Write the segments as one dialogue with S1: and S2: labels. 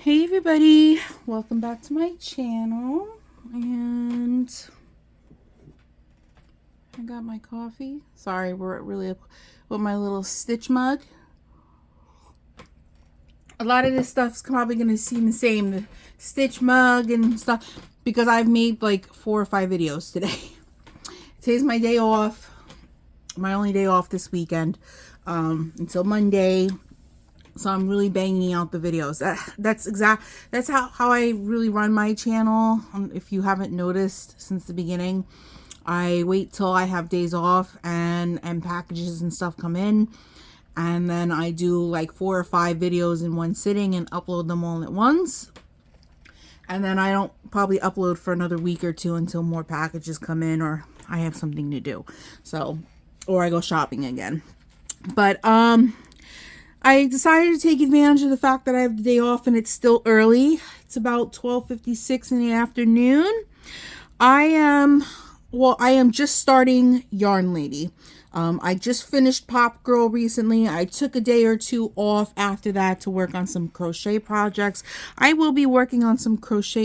S1: Hey everybody, welcome back to my channel. And I got my coffee. Sorry, we're really up with my little stitch mug. A lot of this stuff's probably going to seem the same, the stitch mug and stuff, because I've made like 4 or 5 videos today. Today's my day off, my only day off this weekend, until Monday. So I'm really banging out the videos. That's how I really run my channel. If you haven't noticed since the beginning, I wait till I have days off and packages and stuff come in, and then I do like 4 or 5 videos in one sitting and upload them all at once. And then I don't probably upload for another week or 2 until more packages come in or I have something to do. So, or I go shopping again. But I decided to take advantage of the fact that I have the day off and it's still early. It's about 12:56 in the afternoon. I am just starting Yarn Lady. I just finished Pop Girl recently. I took a day or 2 off after that to work on some crochet projects. I will be working on some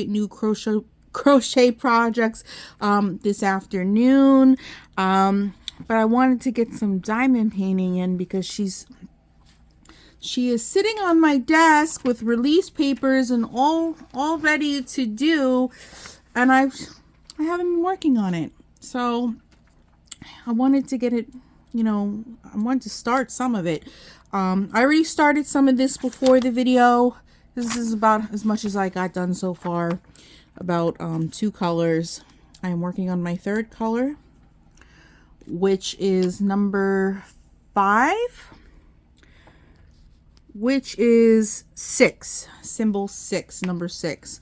S1: new crochet projects this afternoon. But I wanted to get some diamond painting in because she is sitting on my desk with release papers and all ready to do, and I haven't been working on it. So I wanted to get it, I wanted to start some of it. I already started some of this before the video. This is about as much as I got done so far. About 2 colors. I am working on my 3rd color, which is number 5. Which is 6, symbol 6, number 6.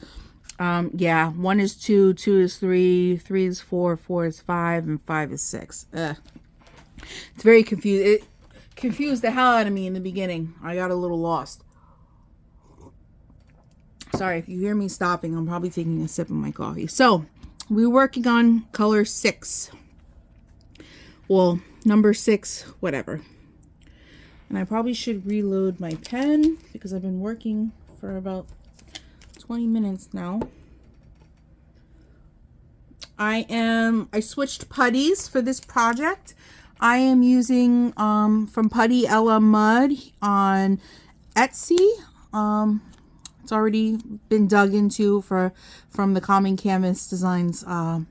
S1: Yeah, 1 is 2, 2 is 3, 3 is 4, 4 is 5, and 5 is 6. It's very confused. It confused the hell out of me in the beginning. I got a little lost. Sorry if you hear me stopping. I'm probably taking a sip of my coffee. So, we're working on color 6. Well, number 6, whatever. And I probably should reload my pen because I've been working for about 20 minutes now. I switched putties for this project. I am using from Putty Ella Mud on Etsy. It's already been dug into from the Common Canvas Designs cotton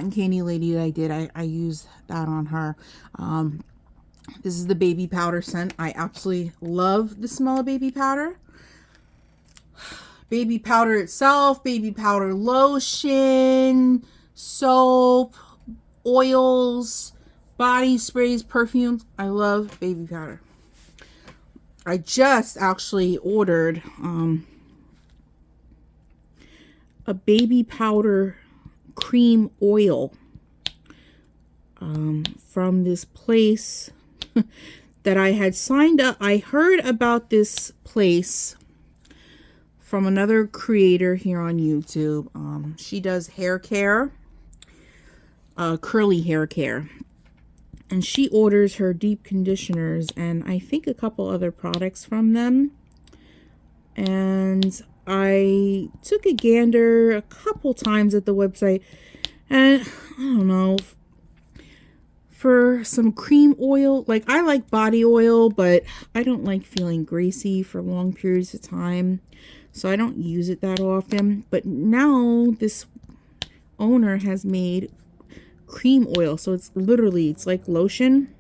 S1: candy lady that I did. I used that on her. This is the baby powder scent. I absolutely love the smell of baby powder. Baby powder itself, baby powder lotion, soap, oils, body sprays, perfumes. I love baby powder. I just actually ordered a baby powder cream oil from this place that I had signed up. I heard about this place from another creator here on YouTube. She does hair care, curly hair care, and she orders her deep conditioners and I think a couple other products from them. And I took a gander a couple times at the website, and I don't know, for some cream oil, like I like body oil, but I don't like feeling greasy for long periods of time, so I don't use it that often. But now this owner has made cream oil, so it's like lotion,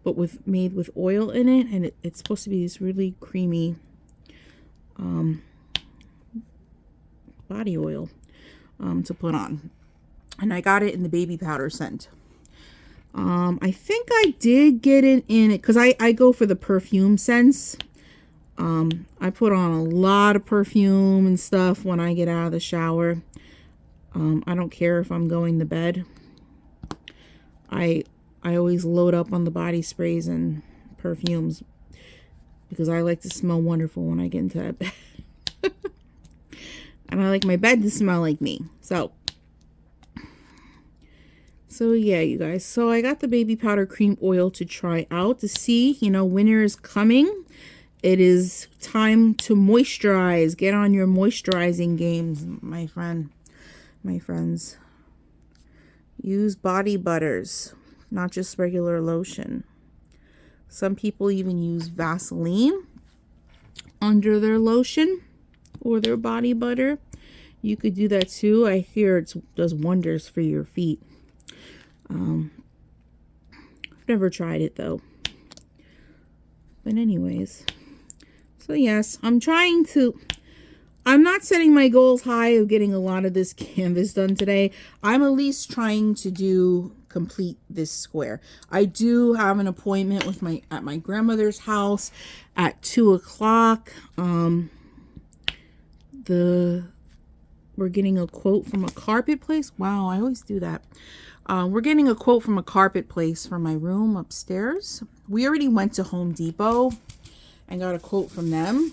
S1: but made with oil in it, and it's supposed to be this really creamy body oil to put on. And I got it in the baby powder scent. I think I did get it in it because I go for the perfume scents. I put on a lot of perfume and stuff when I get out of the shower. I don't care if I'm going to bed. I always load up on the body sprays and perfumes because I like to smell wonderful when I get into that bed. And I like my bed to smell like me. So yeah, you guys. So I got the baby powder cream oil to try out to see, winter is coming. it is time to moisturize. Get on your moisturizing games, my friends. Use body butters, not just regular lotion. Some people even use Vaseline under their lotion or their body butter. You could do that too. I hear it does wonders for your feet. I've never tried it though. But anyways, so yes, I'm not setting my goals high of getting a lot of this canvas done today. I'm at least trying to complete this square. I do have an appointment with at my grandmother's house at 2 o'clock. We're getting a quote from a carpet place. Wow, I always do that. We're getting a quote from a carpet place for my room upstairs. We already went to Home Depot and got a quote from them.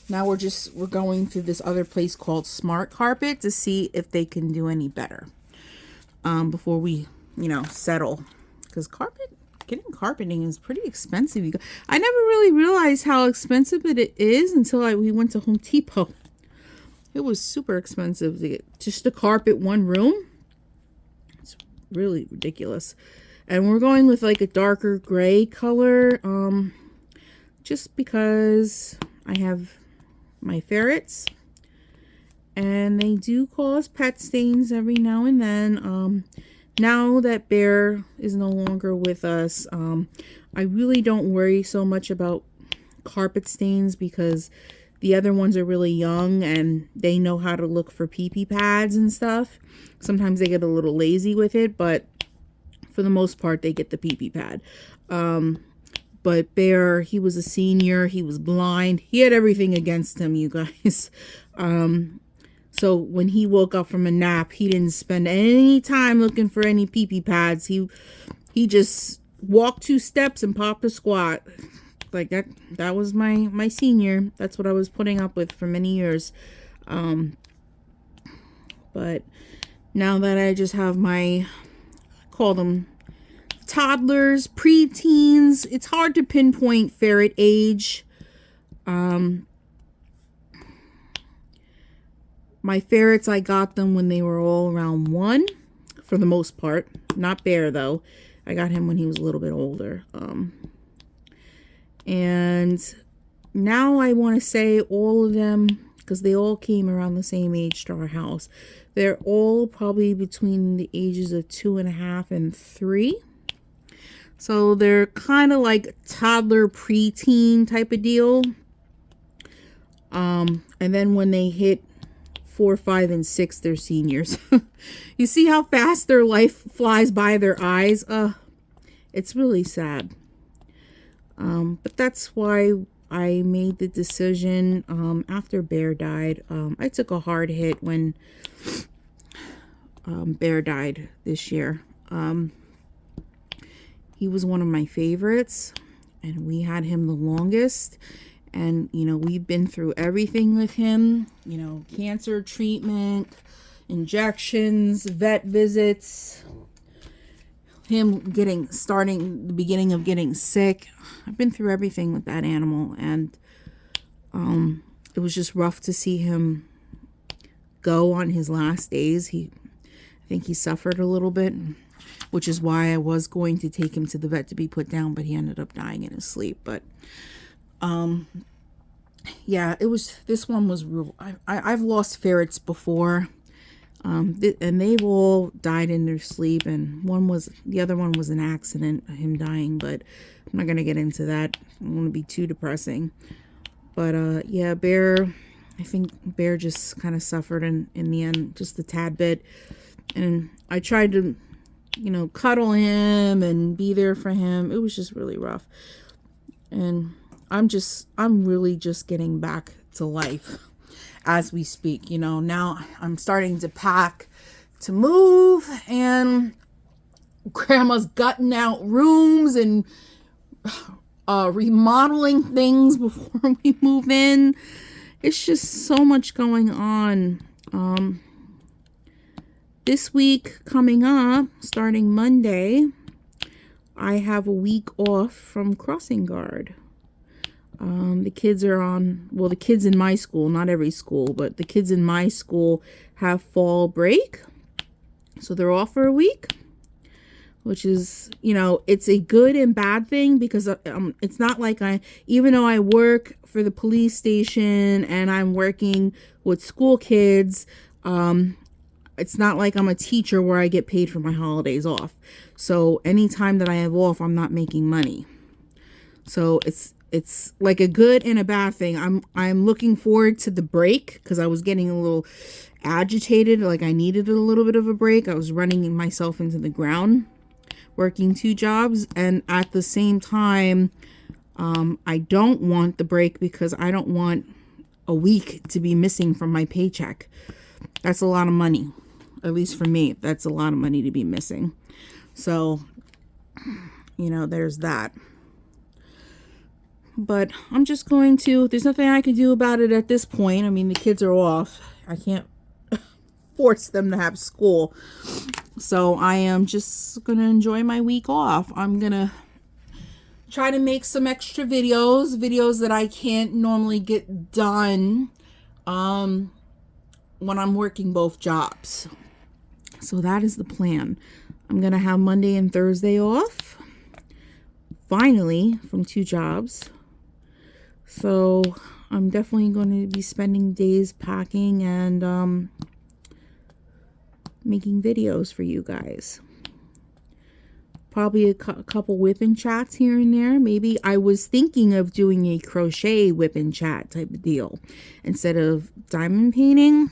S1: Now we're going through this other place called Smart Carpet to see if they can do any better before we, settle. Because getting carpeting is pretty expensive. I never really realized how expensive it is until we went to Home Depot. It was super expensive to get just to carpet one room. It's really ridiculous. And we're going with like a darker gray color, just because I have my ferrets and they do cause pet stains every now and then. Now that Bear is no longer with us, I really don't worry so much about carpet stains because the other ones are really young and they know how to look for pee-pee pads and stuff. Sometimes they get a little lazy with it, but for the most part, they get the pee-pee pad. But Bear, he was a senior. He was blind. He had everything against him, you guys. So when he woke up from a nap, he didn't spend any time looking for any pee-pee pads. He just walked 2 steps and popped a squat. Like that was my senior. That's what I was putting up with for many years. But now that I just have call them toddlers, preteens, it's hard to pinpoint ferret age. My ferrets, I got them when they were all around 1, for the most part. Not Bear though. I got him when he was a little bit older. And now I want to say all of them, because they all came around the same age to our house. They're all probably between the ages of 2.5 and 3. So they're kind of like toddler preteen type of deal. And then when they hit 4, 5, and 6, they're seniors. You see how fast their life flies by their eyes? It's really sad. But that's why I made the decision after Bear died. I took a hard hit when Bear died this year. He was one of my favorites, and we had him the longest. And, we've been through everything with him, cancer treatment, injections, vet visits, him the beginning of getting sick. I've been through everything with that animal, and it was just rough to see him go on his last days. I think he suffered a little bit, which is why I was going to take him to the vet to be put down, but he ended up dying in his sleep. But yeah, this one was real. I've lost ferrets before, and they've all died in their sleep, and the other one was an accident, him dying, but I'm not going to get into that. I don't want to be too depressing. But yeah, Bear, I think Bear just kind of suffered in the end, just a tad bit. And I tried to, cuddle him and be there for him. It was just really rough. And I'm really just getting back to life as we speak. Now I'm starting to pack to move, and Grandma's gutting out rooms and remodeling things before we move in. It's just so much going on. This week coming up, starting Monday, I have a week off from crossing guard. The kids are on, well, the kids in my school, not every school, but the kids in my school have fall break. So they're off for a week, which is, you know, it's a good and bad thing because it's not like even though I work for the police station and I'm working with school kids, it's not like I'm a teacher where I get paid for my holidays off. So anytime that I have off, I'm not making money. So it's like a good and a bad thing. I'm looking forward to the break because I was getting a little agitated, like I needed a little bit of a break. I was running myself into the ground, working 2 jobs, and at the same time, I don't want the break because I don't want a week to be missing from my paycheck. That's a lot of money. At least for me, that's a lot of money to be missing. So, you know, there's that. But I'm just going to, there's nothing I can do about it at this point. I mean, the kids are off. I can't force them to have school. So I am just going to enjoy my week off. I'm going to try to make some extra videos that I can't normally get done when I'm working both jobs. So that is the plan. I'm going to have Monday and Thursday off, finally, from 2 jobs. So I'm definitely going to be spending days packing and making videos for you guys. Probably a couple whip and chats here and there. Maybe I was thinking of doing a crochet whip and chat type of deal instead of diamond painting.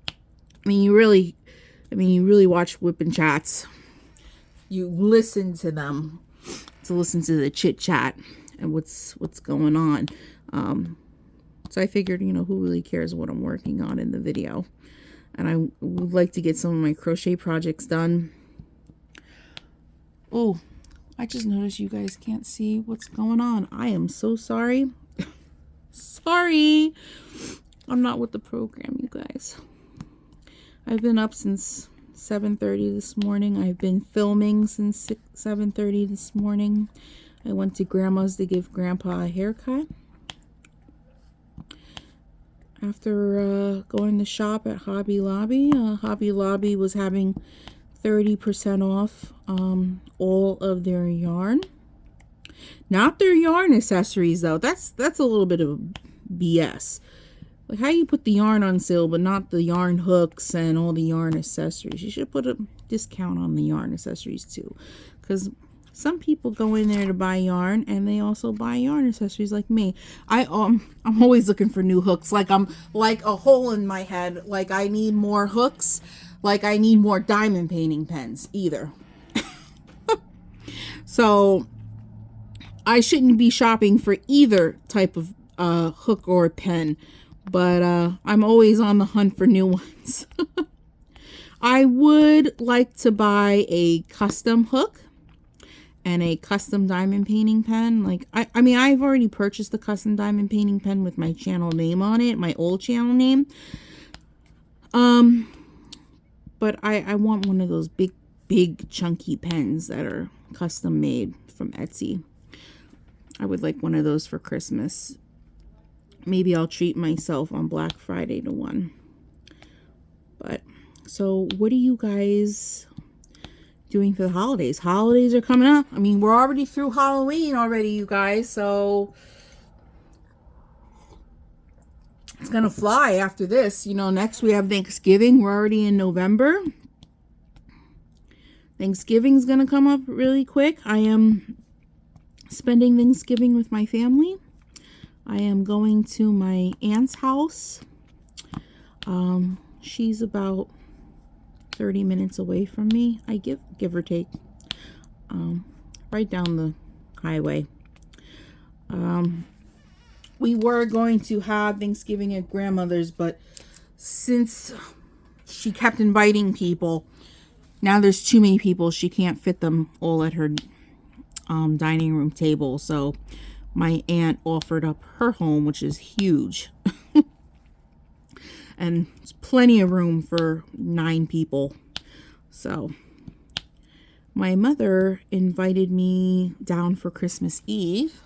S1: I mean, you really watch whip and chats. You listen to them to listen to the chit chat and what's going on. So I figured, you know, who really cares what I'm working on in the video? And I would like to get some of my crochet projects done. Oh, I just noticed you guys can't see what's going on. I am so sorry. Sorry. I'm not with the program, you guys. I've been up since 7:30 this morning. I've been filming since 7:30 this morning. I went to Grandma's to give Grandpa a haircut. After going to shop at Hobby Lobby, Hobby Lobby was having 30% off all of their yarn. Not their yarn accessories though. That's a little bit of BS. Like, how you put the yarn on sale but not the yarn hooks and all the yarn accessories? You should put a discount on the yarn accessories too, because some people go in there to buy yarn and they also buy yarn accessories like me. I'm always looking for new hooks. Like, I'm like a hole in my head. Like, I need more hooks. Like, I need more diamond painting pens either. So I shouldn't be shopping for either type of hook or pen. But I'm always on the hunt for new ones. I would like to buy a custom hook and a custom diamond painting pen. Like, I mean, I've already purchased the custom diamond painting pen with my channel name on it, my old channel name. But I want one of those big chunky pens that are custom made from Etsy. I would like one of those for Christmas. Maybe I'll treat myself on Black Friday to one. But, so what are you guys doing for the holidays? Holidays are coming up. I mean, we're already through Halloween already, you guys. So it's going to fly after this. You know, next we have Thanksgiving. We're already in November. Thanksgiving's going to come up really quick. I am spending Thanksgiving with my family. I am going to my aunt's house. She's about 30 minutes away from me. I give or take, right down the highway. We were going to have Thanksgiving at grandmother's, but since she kept inviting people, now there's too many people. She can't fit them all at her dining room table. So my aunt offered up her home, which is huge. And there's plenty of room for 9 people. So my mother invited me down for Christmas Eve.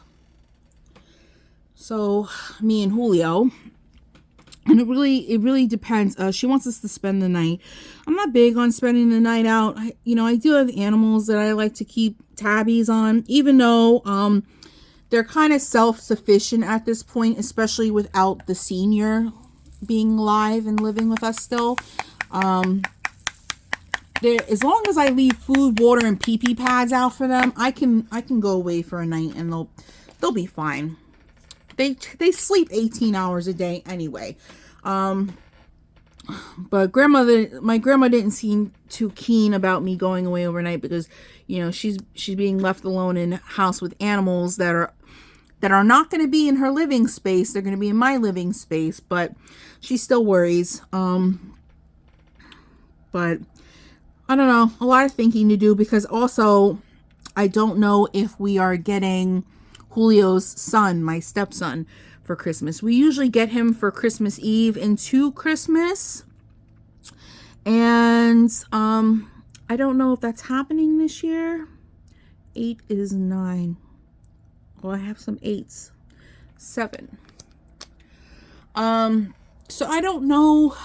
S1: So me and Julio, and it really depends. She wants us to spend the night. I'm not big on spending the night out. I do have animals that I like to keep tabbies on, even though they're kind of self-sufficient at this point, especially without the senior being alive and living with us still. As long as I leave food, water, and pee-pee pads out for them, I can go away for a night and they'll be fine. They sleep 18 hours a day anyway. But my grandma didn't seem too keen about me going away overnight because, she's being left alone in a house with animals that are not going to be in her living space. They're going to be in my living space, but she still worries. But I don't know, a lot of thinking to do, because also I don't know if we are getting Julio's son, my stepson, for Christmas. We usually get him for Christmas Eve into Christmas. And I don't know if that's happening this year. 8 is 9. Well, I have some 8s. 7. So I don't know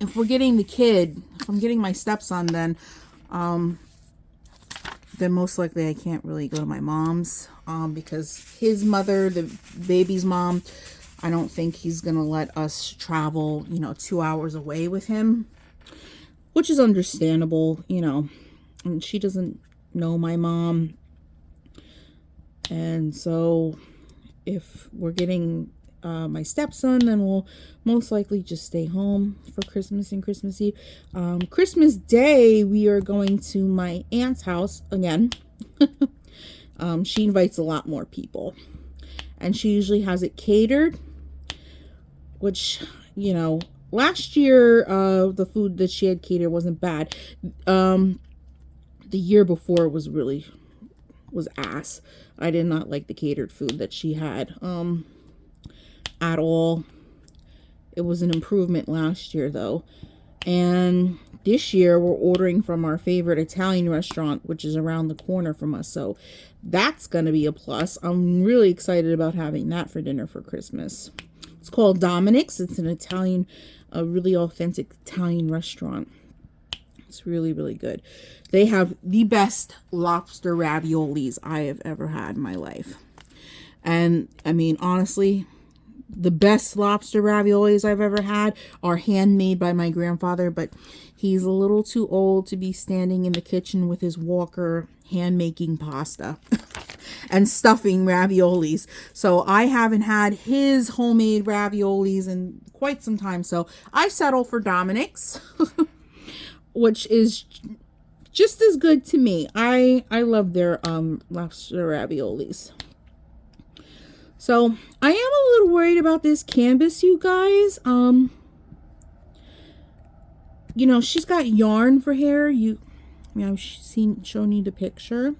S1: if we're getting the kid. If I'm getting my stepson, then most likely I can't really go to my mom's, because his mother, the baby's mom, I don't think he's gonna let us travel 2 hours away with him, which is understandable. And she doesn't know my mom, and so if we're getting my stepson, then we'll most likely just stay home for Christmas and Christmas Eve. Christmas Day, we are going to my aunt's house again. She invites a lot more people, and she usually has it catered, which, last year, the food that she had catered wasn't bad. The year before was ass. I did not like the catered food that she had, at all. It was an improvement last year though. And this year we're ordering from our favorite Italian restaurant, which is around the corner from us. So that's going to be a plus. I'm really excited about having that for dinner for Christmas. It's called Dominic's. It's an Italian, a really authentic Italian restaurant. It's really, really good. They have the best lobster raviolis I have ever had in my life. And I mean, honestly, the best lobster raviolis I've ever had are handmade by my grandfather, but he's a little too old to be standing in the kitchen with his walker hand making pasta and stuffing raviolis. So I haven't had his homemade raviolis in quite some time. So I settle for Dominic's, which is just as good to me. I love their lobster raviolis. So I am a little worried about this canvas, you guys. She's got yarn for hair. I've shown you the picture.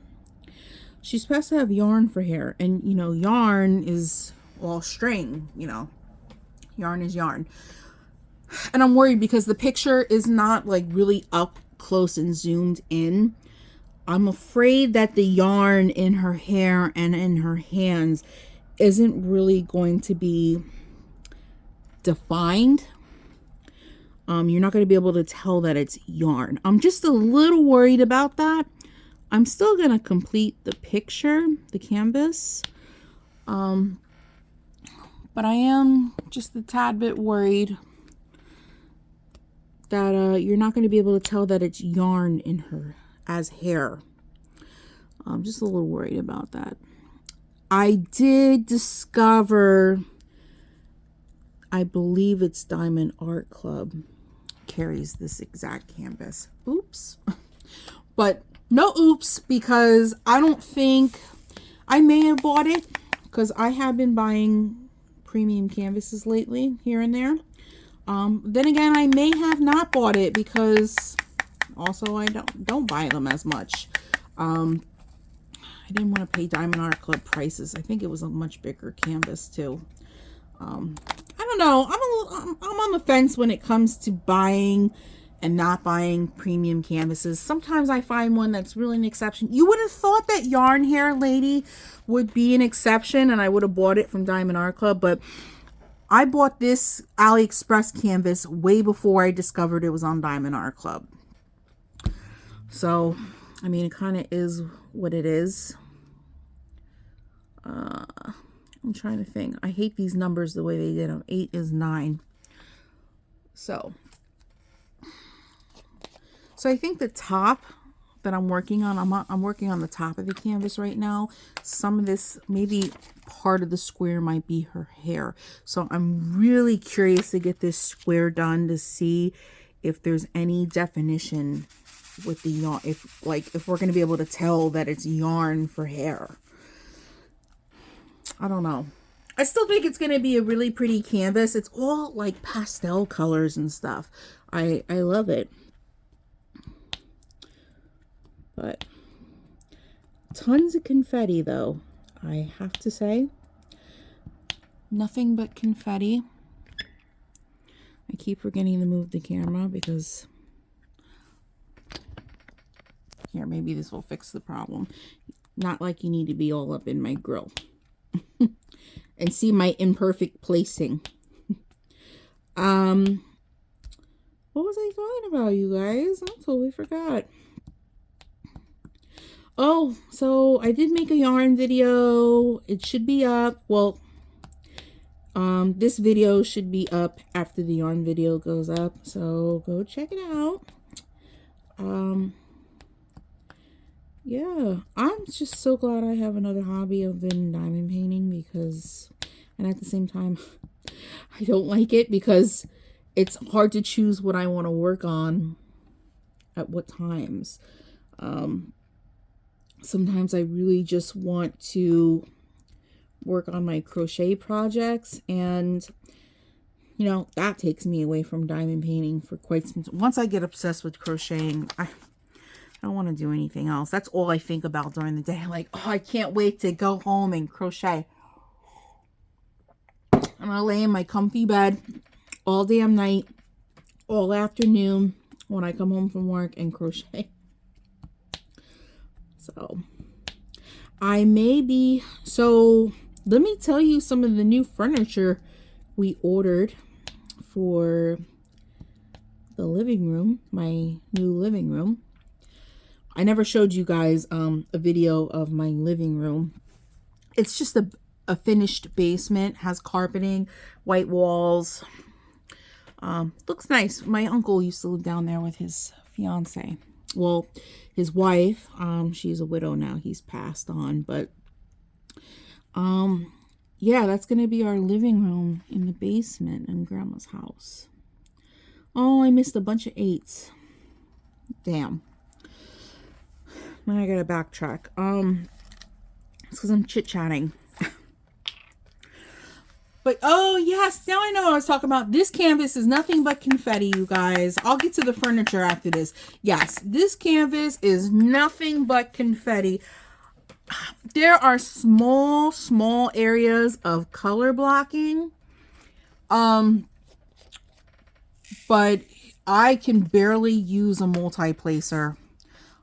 S1: She's supposed to have yarn for hair, and yarn is all string. Yarn is yarn, and I'm worried because the picture is not like really up close and zoomed in. I'm afraid that the yarn in her hair and in her hands isn't really going to be defined. You're not going to be able to tell that it's yarn. I'm just a little worried about that. I'm still going to complete the picture, the canvas. But I am just a tad bit worried that you're not going to be able to tell that it's yarn in her as hair. I'm just a little worried about that. I did discover, I believe it's Diamond Art Club carries this exact canvas. Oops. But no oops, because I don't think, I may have bought it because I have been buying premium canvases lately here and there. Then again, I may have not bought it because also I don't buy them as much. I didn't want to pay Diamond Art Club prices. I think it was a much bigger canvas too. I don't know. I'm on the fence when it comes to buying and not buying premium canvases. Sometimes I find one that's really an exception. You would have thought that Yarn Hair Lady would be an exception, and I would have bought it from Diamond Art Club, but I bought this AliExpress canvas way before I discovered it was on Diamond Art Club. So, I mean, it kind of is what it is. I'm trying to think. I hate these numbers the way they did them. 8 is 9. So I think the top that I'm working on, I'm working on the top of the canvas right now. Some of this, maybe part of the square might be her hair. So I'm really curious to get this square done to see if there's any definition with the yarn, if we're going to be able to tell that it's yarn for hair. I don't know. I still think it's going to be a really pretty canvas. It's all like pastel colors and stuff. I love it. But tons of confetti though, I have to say. Nothing but confetti. I keep forgetting to move the camera because here, maybe this will fix the problem. Not like you need to be all up in my grill and see my imperfect placing. What was I talking about, you guys? I totally forgot. Oh, so I did make a yarn video. It should be up. Well, this video should be up after the yarn video goes up. So go check it out. Yeah, I'm just so glad I have another hobby of diamond painting because, and at the same time, I don't like it because it's hard to choose what I want to work on at what times. Sometimes I really just want to work on my crochet projects, and you know, that takes me away from diamond painting for quite some time. Once I get obsessed with crocheting, I don't want to do anything else. That's all I think about during the day. Like, oh, I can't wait to go home and crochet. I'm gonna lay in my comfy bed all damn night, all afternoon when I come home from work and crochet. So I may be, so let me tell you some of the new furniture we ordered for the living room, my new living room. I never showed you guys a video of my living room. It's just a finished basement, has carpeting, white walls. Looks nice. My uncle used to live down there with his fiance. Well, his wife, she's a widow now. He's passed on, but yeah, that's going to be our living room in the basement in Grandma's house. Oh, I missed a bunch of 8s. Damn. Now I got to backtrack. It's because I'm chit-chatting. But, oh, yes, now I know what I was talking about. This canvas is nothing but confetti, you guys. I'll get to the furniture after this. Yes, this canvas is nothing but confetti. There are small areas of color blocking. But I can barely use a multi-placer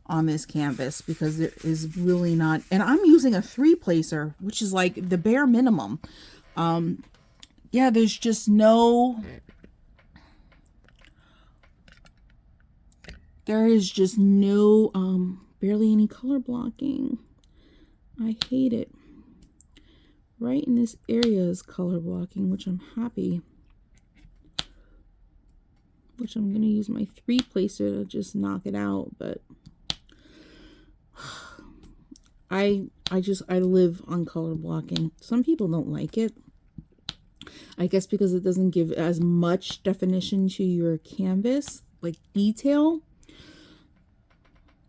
S1: on this canvas because there is really not. And I'm using a 3-placer, which is like the bare minimum. Yeah, there's just no, there is just no, barely any color blocking. I hate it. Right in this area is color blocking, which I'm happy. Which I'm going to use my 3-placer to just knock it out, but I live on color blocking. Some people don't like it. I guess because it doesn't give as much definition to your canvas, like detail.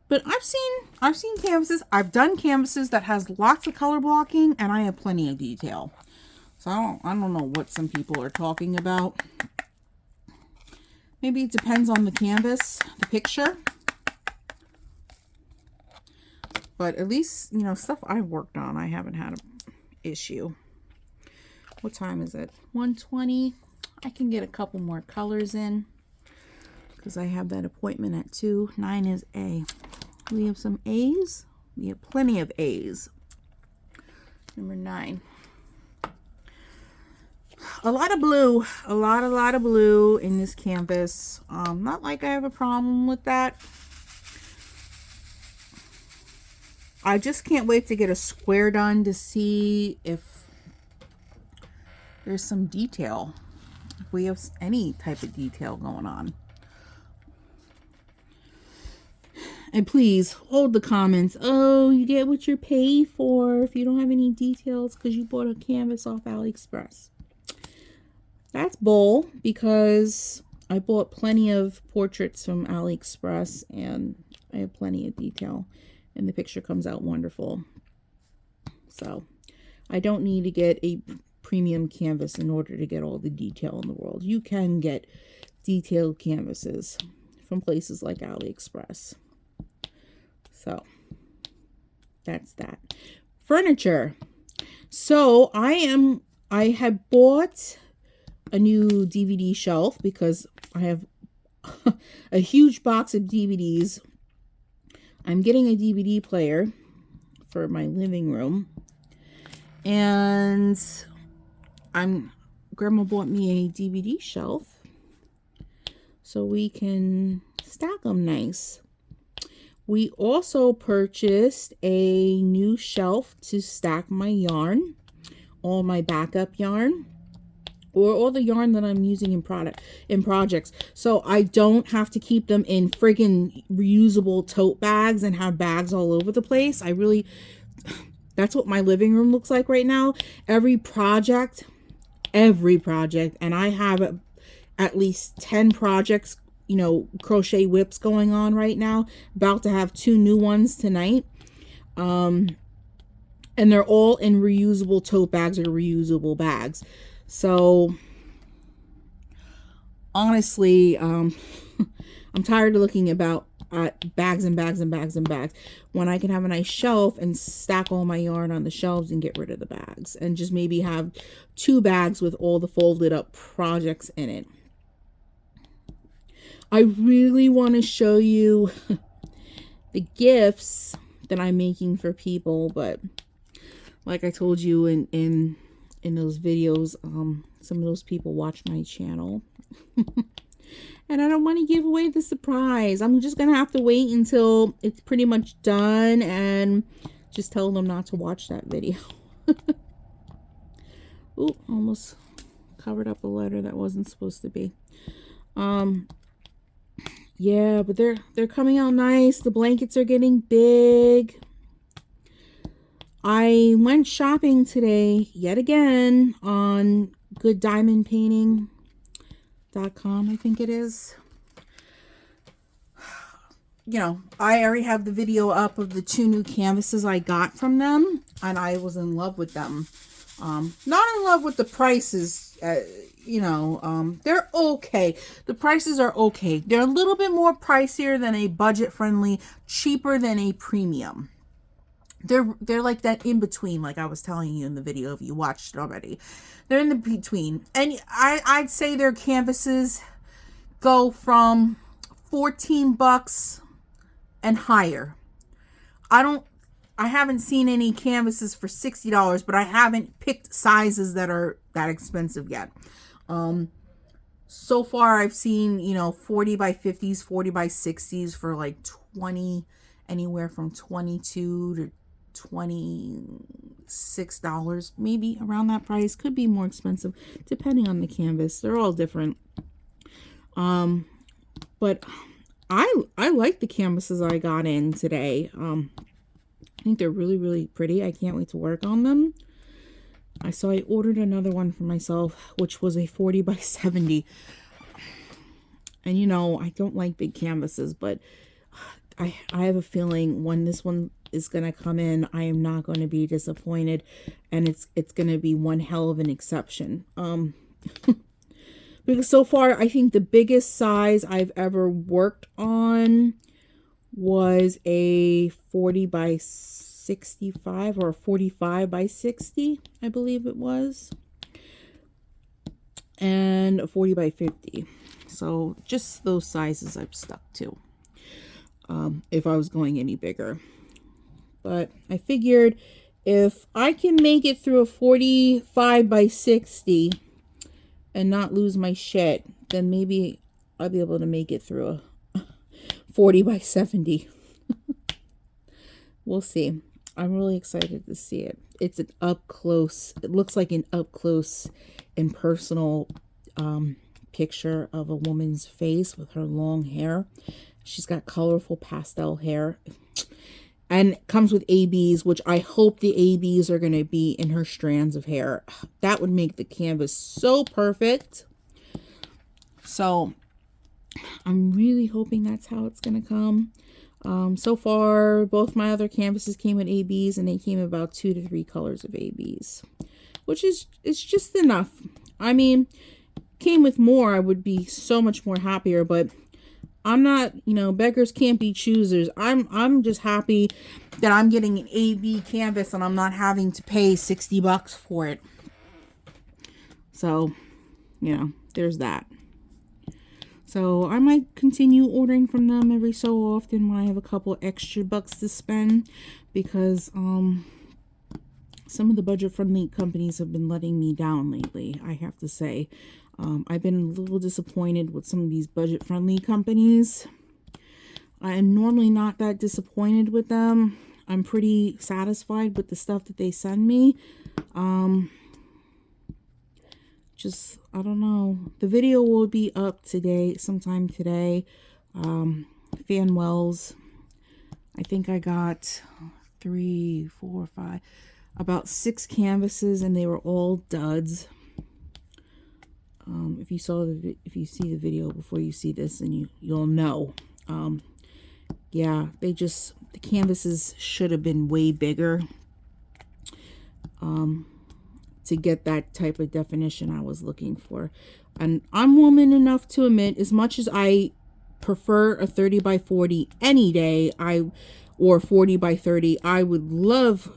S1: But I've seen canvases. I've done canvases that has lots of color blocking, and I have plenty of detail. So I don't know what some people are talking about. Maybe it depends on the canvas, the picture. But at least, you know, stuff I've worked on, I haven't had an issue. What time is it? 1:20. I can get a couple more colors in. because I have that appointment at 2. 9 is A. We have some A's. We have plenty of A's. Number 9. A lot of blue. A lot of blue in this canvas. Not like I have a problem with that. I just can't wait to get a square done to see if there's some detail. If we have any type of detail going on. And please hold the comments. Oh, you get what you pay for if you don't have any details because you bought a canvas off AliExpress. That's bull, because I bought plenty of portraits from AliExpress and I have plenty of detail and the picture comes out wonderful. So I don't need to get a premium canvas in order to get all the detail in the world. You can get detailed canvases from places like AliExpress. So that's that. Furniture. So I had bought a new DVD shelf because I have a huge box of DVDs. I'm getting a DVD player for my living room. And Grandma bought me a DVD shelf so we can stack them nice. We also purchased a new shelf to stack my yarn, all my backup yarn, or all the yarn that I'm using in projects. So I don't have to keep them in friggin' reusable tote bags and have bags all over the place. That's what my living room looks like right now. Every project, and I have at least 10 projects, you know, crochet whips going on right now. About to have 2 new ones tonight. And they're all in reusable tote bags or reusable bags. So honestly, I'm tired of looking at bags and bags and bags and bags when I can have a nice shelf and stack all my yarn on the shelves and get rid of the bags and just maybe have 2 bags with all the folded up projects in it. I really want to show you the gifts that I'm making for people, but like I told you in those videos, some of those people watch my channel. And I don't want to give away the surprise. I'm just going to have to wait until it's pretty much done and just tell them not to watch that video. Ooh, almost covered up a letter that wasn't supposed to be. Yeah, but they're coming out nice. The blankets are getting big. I went shopping today yet again on gooddiamondpainting.com, I think it is. You know, I already have the video up of the 2 new canvases I got from them, and I was in love with them. Not in love with the prices, you know, they're okay. The prices are okay. They're a little bit more pricier than a budget-friendly, cheaper than a premium. They're like that in between, like I was telling you in the video if you watched it already. They're in the between. And I'd say their canvases go from $14 and higher. I haven't seen any canvases for $60, but I haven't picked sizes that are that expensive yet. So far I've seen, you know, 40 by 50s, 40 by 60s for like 20, anywhere from 22 to $26, maybe around that price. Could be more expensive depending on the canvas. They're all different. But I like the canvases I got in today. I think they're really, really pretty. I can't wait to work on them. I ordered another one for myself, which was a 40 by 70. And you know, I don't like big canvases, but I have a feeling when this one is going to come in, I am not going to be disappointed, and it's going to be one hell of an exception. Because so far, I think the biggest size I've ever worked on was a 40 by 65 or a 45 by 60, I believe it was, and a 40 by 50. So just those sizes I've stuck to, if I was going any bigger. But I figured if I can make it through a 45 by 60 and not lose my shit, then maybe I'll be able to make it through a 40 by 70. We'll see. I'm really excited to see it. It's an up close. It looks like an up close and personal picture of a woman's face with her long hair. She's got colorful pastel hair. And it comes with ABs, which I hope the ABs are going to be in her strands of hair. That would make the canvas so perfect. So I'm really hoping that's how it's going to come. So far, both my other canvases came with ABs, and they came about 2 to 3 colors of ABs, which is, it's just enough. I mean, came with more, I would be so much more happier, but I'm not, you know, beggars can't be choosers. I'm just happy that I'm getting an AB canvas and I'm not having to pay $60 for it. So, you know, there's that. So I might continue ordering from them every so often when I have a couple extra bucks to spend, because some of the budget-friendly companies have been letting me down lately, I have to say. I've been a little disappointed with some of these budget-friendly companies. I am normally not that disappointed with them. I'm pretty satisfied with the stuff that they send me. Just, I don't know. The video will be up today, sometime today. Fan wells. I think I got 3, 4, 5, about 6 canvases, and they were all duds. If you see the video before you see this, and you'll know. Yeah, the canvases should have been way bigger. To get that type of definition I was looking for. And I'm woman enough to admit, as much as I prefer a 30 by 40 any day, or 40 by 30, I would love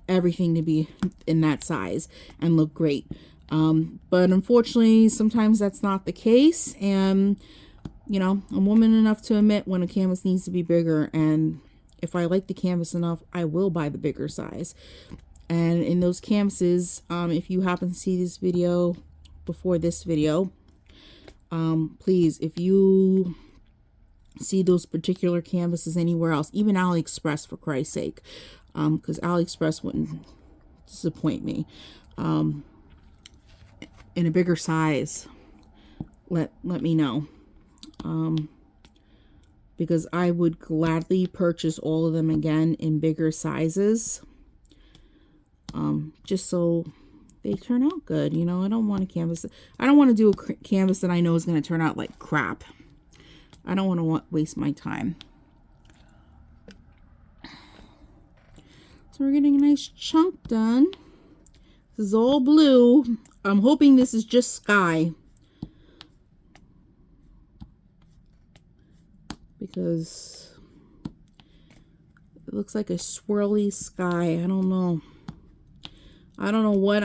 S1: everything to be in that size and look great. But unfortunately, sometimes that's not the case. And, you know, I'm woman enough to admit when a canvas needs to be bigger. And if I like the canvas enough, I will buy the bigger size. And in those canvases, if you happen to see this video before this video, please, if you see those particular canvases anywhere else, even AliExpress, for Christ's sake, because AliExpress wouldn't disappoint me, in a bigger size, let me know, because I would gladly purchase all of them again in bigger sizes. Just so they turn out good. You know, I don't want to do a canvas that I know is going to turn out like crap. I don't want to waste my time. So we're getting a nice chunk done. This is all blue. I'm hoping this is just sky, because it looks like a swirly sky. I don't know what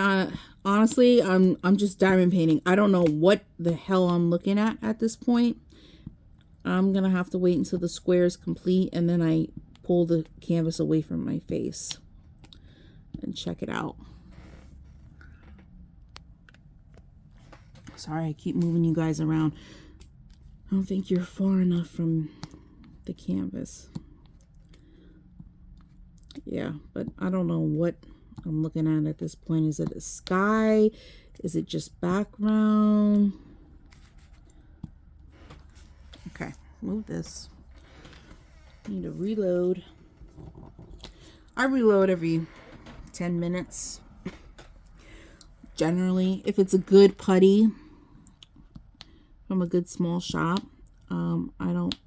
S1: honestly, I'm just diamond painting. I don't know what the hell I'm looking at this point. I'm gonna have to wait until the square is complete, and then I pull the canvas away from my face and check it out. Sorry, I keep moving you guys around. I don't think you're far enough from the canvas. Yeah, but I don't know what I'm looking at this point. Is it a sky? Is it just background? Okay, move this. Need to reload. I reload every 10 minutes. Generally, if it's a good putty from a good small shop,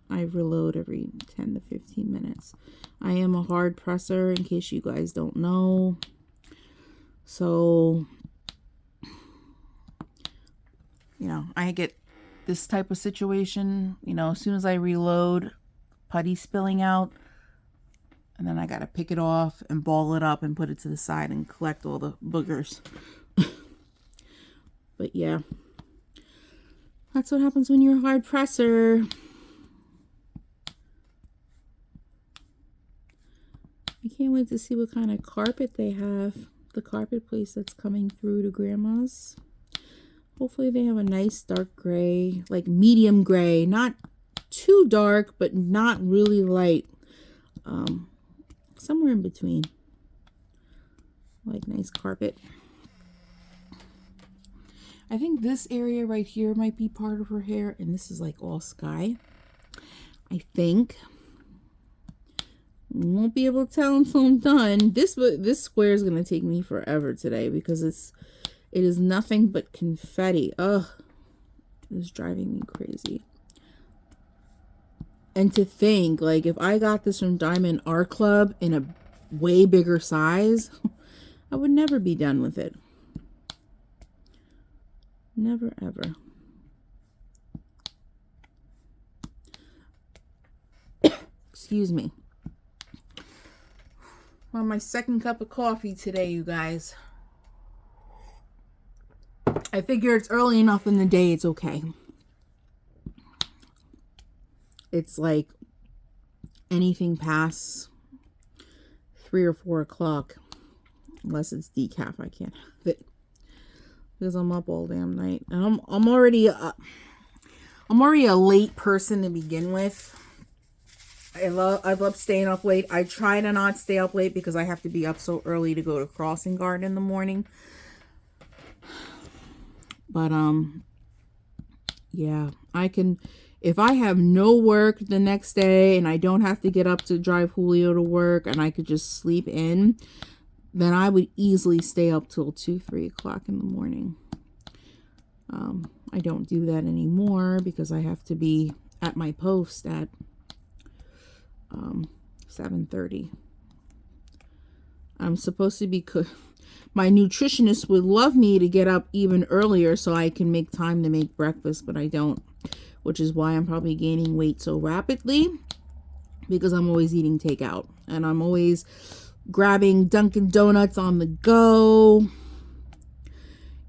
S1: I reload every 10 to 15 minutes. I am a hard presser, in case you guys don't know. So, you know, I get this type of situation, you know, as soon as I reload, putty spilling out, and then I got to pick it off and ball it up and put it to the side and collect all the boogers. But yeah. That's what happens when you're a hard presser. I can't wait to see what kind of carpet they have. The carpet place that's coming through to Grandma's. Hopefully they have a nice dark gray, like medium gray, not too dark, but not really light. Somewhere in between. Like nice carpet. I think this area right here might be part of her hair, and this is like all sky. I think. Won't be able to tell until I'm done. This square is gonna take me forever today because it is nothing but confetti. Ugh, it's driving me crazy. And to think, like, if I got this from Diamond Art Club in a way bigger size, I would never be done with it. Never, ever. Excuse me. Well, my second cup of coffee today, you guys. I figure it's early enough in the day, it's okay. It's like anything past 3 or 4 o'clock, unless it's decaf, I can't have it because I'm up all damn night, and I'm already a late person to begin with. I love staying up late. I try to not stay up late because I have to be up so early to go to crossing guard in the morning. But yeah, I can, if I have no work the next day and I don't have to get up to drive Julio to work and I could just sleep in, then I would easily stay up till 2, 3 o'clock in the morning. I don't do that anymore because I have to be at my post at 7:30. I'm supposed to be my nutritionist would love me to get up even earlier so I can make time to make breakfast, but I don't, which is why I'm probably gaining weight so rapidly, because I'm always eating takeout and I'm always grabbing Dunkin' Donuts on the go.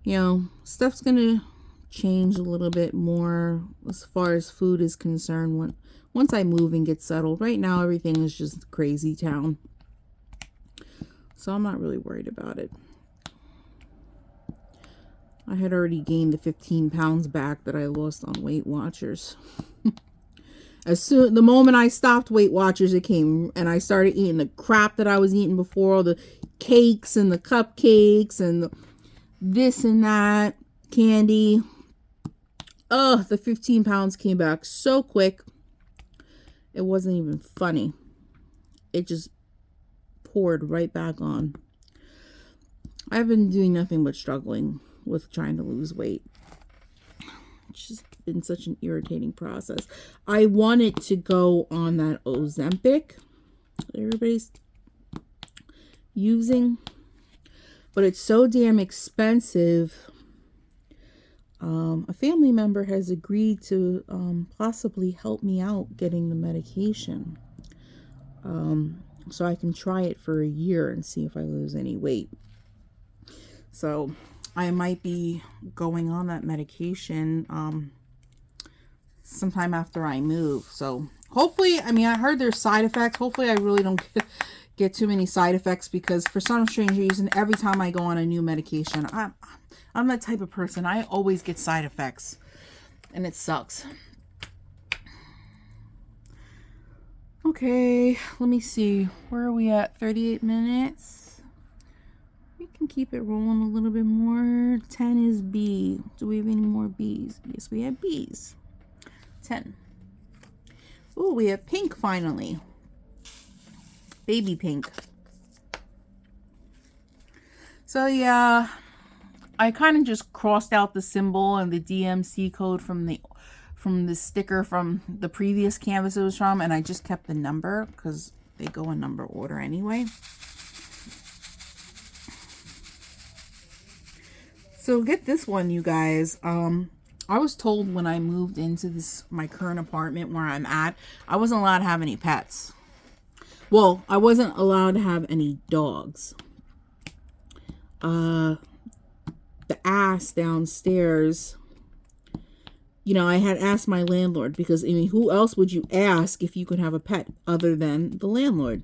S1: You know, stuff's gonna change a little bit more as far as food is concerned once I move and get settled. Right now everything is just crazy town, so I'm not really worried about it. I had already gained the 15 pounds back that I lost on Weight Watchers. The moment I stopped Weight Watchers, it came, and I started eating the crap that I was eating before, the cakes and the cupcakes and this and that candy. The 15 pounds came back so quick. It wasn't even funny. It just poured right back on. I've been doing nothing but struggling with trying to lose weight. It's just been such an irritating process. I wanted to go on that Ozempic that everybody's using, but it's so damn expensive. A family member has agreed to possibly help me out getting the medication, so I can try it for a year and see if I lose any weight. So I might be going on that medication sometime after I move. So hopefully, I mean, I heard there's side effects. Hopefully I really don't get too many side effects, because for some strange reason, every time I go on a new medication, I'm that type of person. I always get side effects, and it sucks. Okay, let me see. Where are we at? 38 minutes. We can keep it rolling a little bit more. 10 is B. Do we have any more B's? Yes, we have B's. 10. Oh, we have pink finally. Baby pink. So yeah, I kind of just crossed out the symbol and the DMC code from the sticker from the previous canvas it was from, and I just kept the number because they go in number order anyway. So get this one, you guys. I was told when I moved into my current apartment where I'm at, I wasn't allowed to have any pets. Well, I wasn't allowed to have any dogs. The ass downstairs you know, I had asked my landlord, because, I mean, who else would you ask if you could have a pet other than the landlord?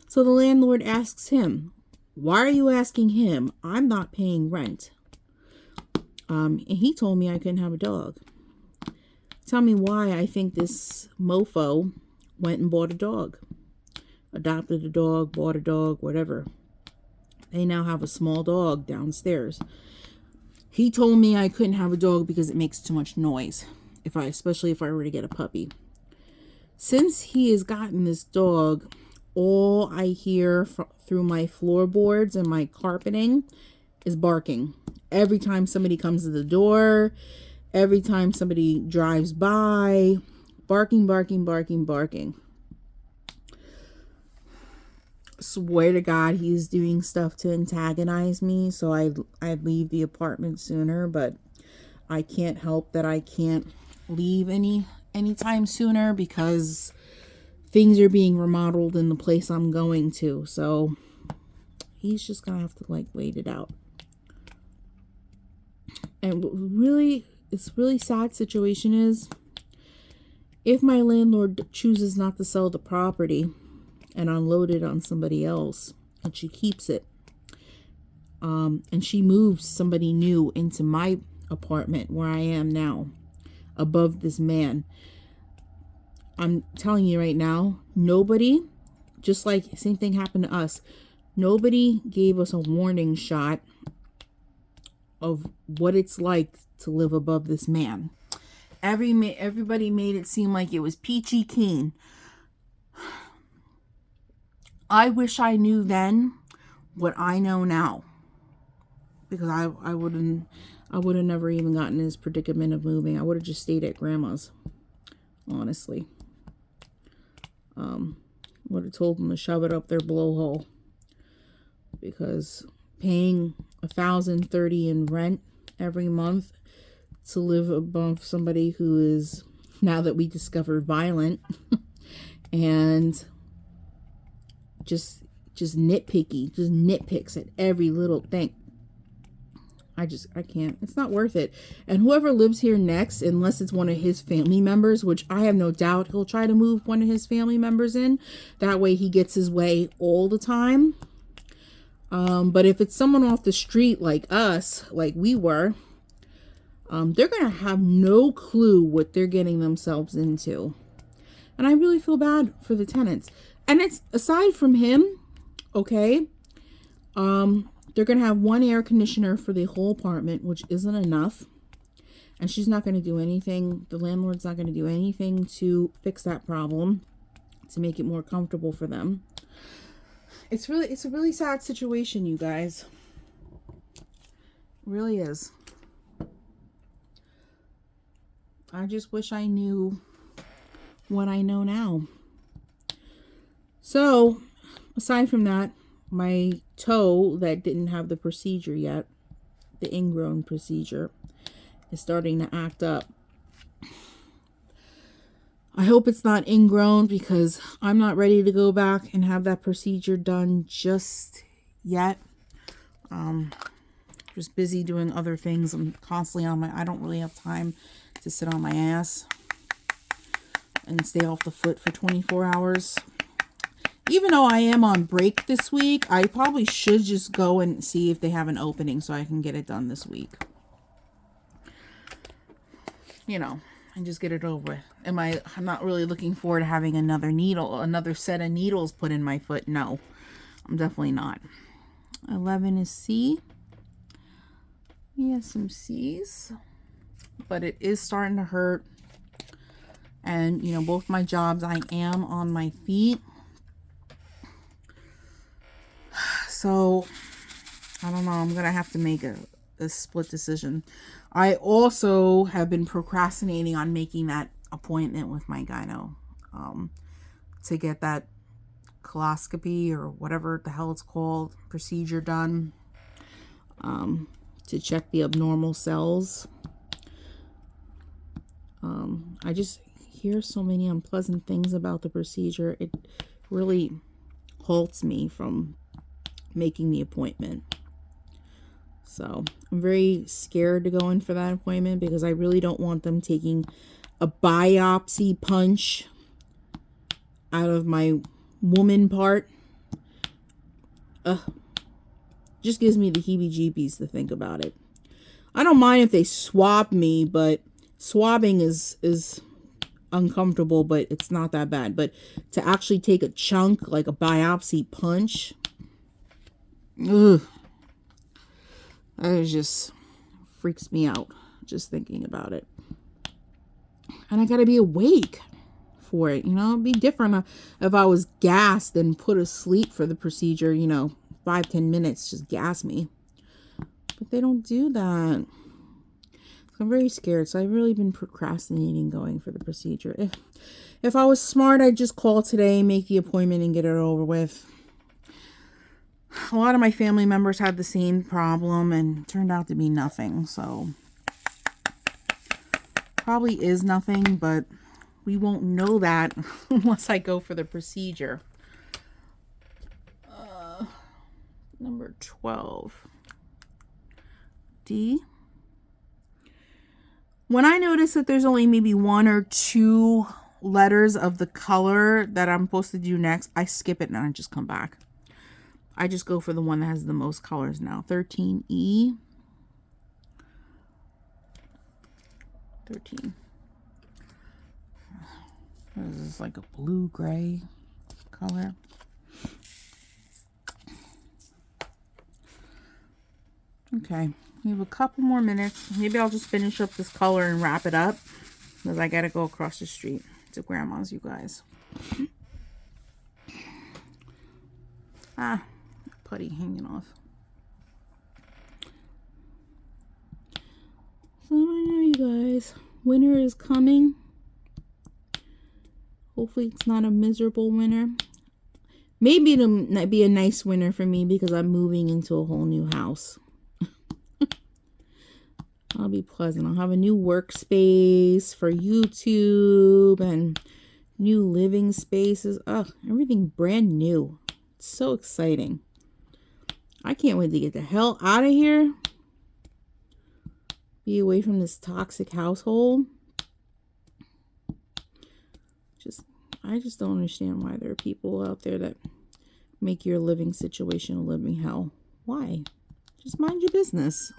S1: So the landlord asks him, why are you asking him? I'm not paying rent. And he told me I couldn't have a dog. Tell me why I think this mofo went and bought a dog. Adopted a dog, bought a dog, whatever. They now have a small dog downstairs. He told me I couldn't have a dog because it makes too much noise, especially if I were to get a puppy. Since he has gotten this dog, all I hear through my floorboards and my carpeting is barking. Every time somebody comes to the door, every time somebody drives by, barking, barking, barking, barking. Swear to God, he's doing stuff to antagonize me, so I'd leave the apartment sooner, but I can't help that I can't leave anytime sooner because things are being remodeled in the place I'm going to, so he's just gonna have to like wait it out. And really, it's really sad situation is, if my landlord chooses not to sell the property and unload it on somebody else, and she keeps it, and she moves somebody new into my apartment where I am now, above this man, I'm telling you right now, nobody, just like same thing happened to us, nobody gave us a warning shot of what it's like to live above this man. Everybody made it seem like it was peachy keen. I wish I knew then what I know now, because I would have never even gotten in this predicament of moving. I would have just stayed at grandma's, honestly. Would have told them to shove it up their blowhole, because paying $1,030 in rent every month to live above somebody who is, now that we discovered, violent and just nitpicky, just nitpicks at every little thing. I can't. It's not worth it. And whoever lives here next, unless it's one of his family members, which I have no doubt he'll try to move one of his family members in. That way he gets his way all the time. But if it's someone off the street like us, like we were, they're going to have no clue what they're getting themselves into. And I really feel bad for the tenants. And it's aside from him, okay, they're going to have one air conditioner for the whole apartment, which isn't enough. And she's not going to do anything. The landlord's not going to do anything to fix that problem, to make it more comfortable for them. It's a really sad situation, you guys. It really is. I just wish I knew what I know now. So, aside from that, my toe that didn't have the procedure yet, the ingrown procedure, is starting to act up. I hope it's not ingrown, because I'm not ready to go back and have that procedure done just yet. Just busy doing other things. I'm constantly on I don't really have time to sit on my ass and stay off the foot for 24 hours. Even though I am on break this week, I probably should just go and see if they have an opening so I can get it done this week. You know, and just get it over with. I'm not really looking forward to having another set of needles put in my foot. No, I'm definitely not. 11 is C. Yeah, some C's. But it is starting to hurt. And, you know, both my jobs, I am on my feet. So, I don't know. I'm going to have to make a split decision. I also have been procrastinating on making that appointment with my gyno to get that coloscopy or whatever the hell it's called procedure done, to check the abnormal cells. I just hear so many unpleasant things about the procedure. It really halts me from making the appointment. So I'm very scared to go in for that appointment because I really don't want them taking a biopsy punch out of my woman part. Just gives me the heebie-jeebies to think about it. I don't mind if they swab me, but swabbing is uncomfortable, but it's not that bad. But to actually take a chunk, like a biopsy punch, ugh, that just freaks me out just thinking about it. And I gotta be awake for it, you know. It'd be different if I was gassed and put asleep for the procedure, you know, 5-10 minutes, just gas me. But they don't do that. I'm very scared, so I've really been procrastinating going for the procedure. If I was smart, I'd just call today, make the appointment, and get it over with. A lot of my family members had the same problem, and it turned out to be nothing. So probably is nothing, but we won't know that unless I go for the procedure. Number 12. D. When I notice that there's only maybe 1 or 2 letters of the color that I'm supposed to do next, I skip it and I just come back. I just go for the one that has the most colors now. 13E. 13. This is like a blue-gray color. Okay. We have a couple more minutes. Maybe I'll just finish up this color and wrap it up because I gotta go across the street to grandma's, you guys. Putty hanging off. So I know, you guys, winter is coming. Hopefully it's not a miserable winter. Maybe it'll be a nice winter for me because I'm moving into a whole new house. I'll be pleasant. I'll have a new workspace for YouTube and new living spaces. Oh, everything brand new. It's so exciting. I can't wait to get the hell out of here. Be away from this toxic household. I just don't understand why there are people out there that make your living situation a living hell. Why? Just mind your business.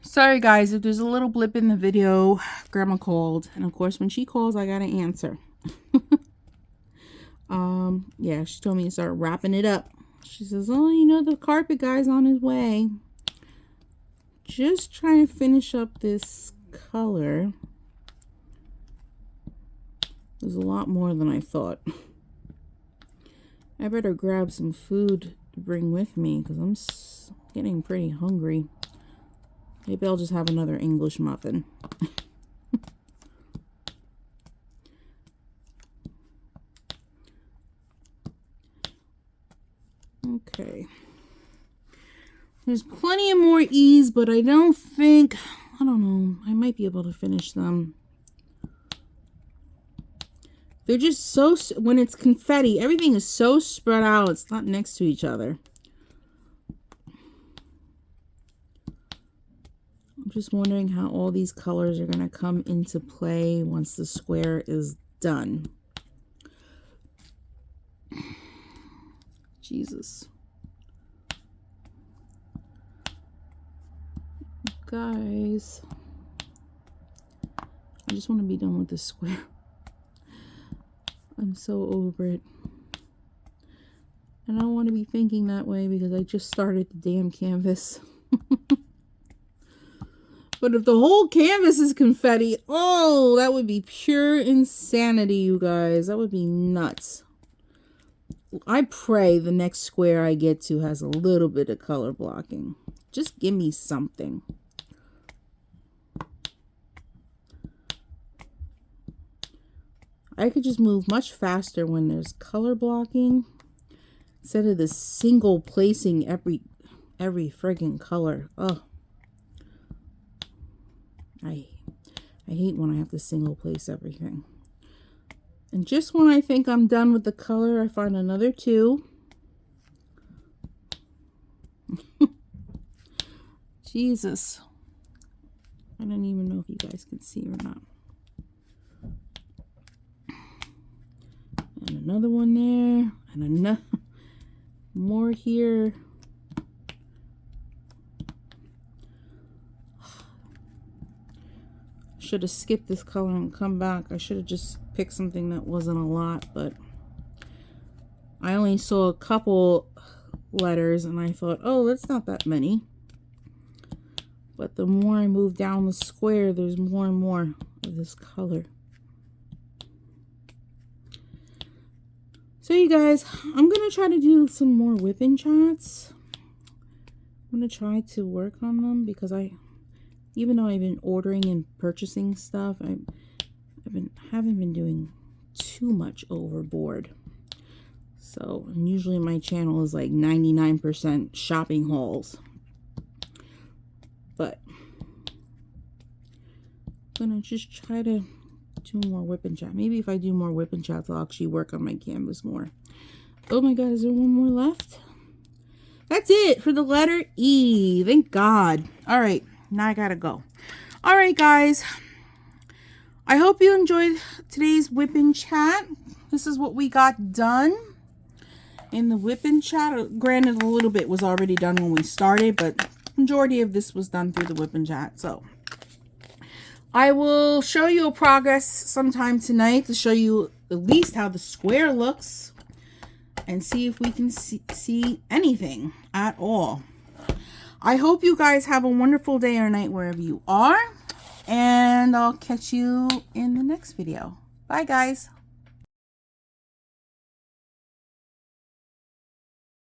S1: Sorry guys, if there's a little blip in the video, Grandma called. And of course, when she calls, I gotta answer. Yeah, she told me to start wrapping it up. She says, oh, you know, the carpet guy's on his way. Just trying to finish up this color. There's a lot more than I thought. I better grab some food to bring with me because I'm getting pretty hungry. Maybe I'll just have another English muffin. Okay. There's plenty of more E's, but I don't know, I might be able to finish them. They're just so, when it's confetti, everything is so spread out, it's not next to each other. I'm just wondering how all these colors are going to come into play once the square is done. Jesus. Guys, I just want to be done with this square. I'm so over it. And I don't want to be thinking that way because I just started the damn canvas. But if the whole canvas is confetti, oh, that would be pure insanity, you guys. That would be nuts. I pray the next square I get to has a little bit of color blocking. Just give me something. I could just move much faster when there's color blocking instead of this single placing every friggin' color. Oh, I hate when I have to single place everything. And just when I think I'm done with the color, I find another 2. Jesus. I don't even know if you guys can see or not. And another one there. And another more here. Should have skipped this color and come back. I should have just picked something that wasn't a lot, but I only saw a couple letters and I thought, oh, that's not that many. But the more I move down the square, there's more and more of this color. So you guys, I'm going to try to do some more whipping chats. I'm going to try to work on them because even though I've been ordering and purchasing stuff, haven't been doing too much overboard. So, and usually my channel is like 99% shopping hauls. But I'm gonna just try to do more whipping chat. Maybe if I do more whipping chats, I'll actually work on my canvas more. Oh my god, is there one more left? That's it for the letter E. Thank God. All right, now I gotta go. All right, guys. I hope you enjoyed today's whipping chat. This is what we got done in the whipping chat. Granted, a little bit was already done when we started, but majority of this was done through the whipping chat. So I will show you a progress sometime tonight to show you at least how the square looks and see if we can see anything at all. I hope you guys have a wonderful day or night wherever you are, and I'll catch you in the next video. Bye, guys.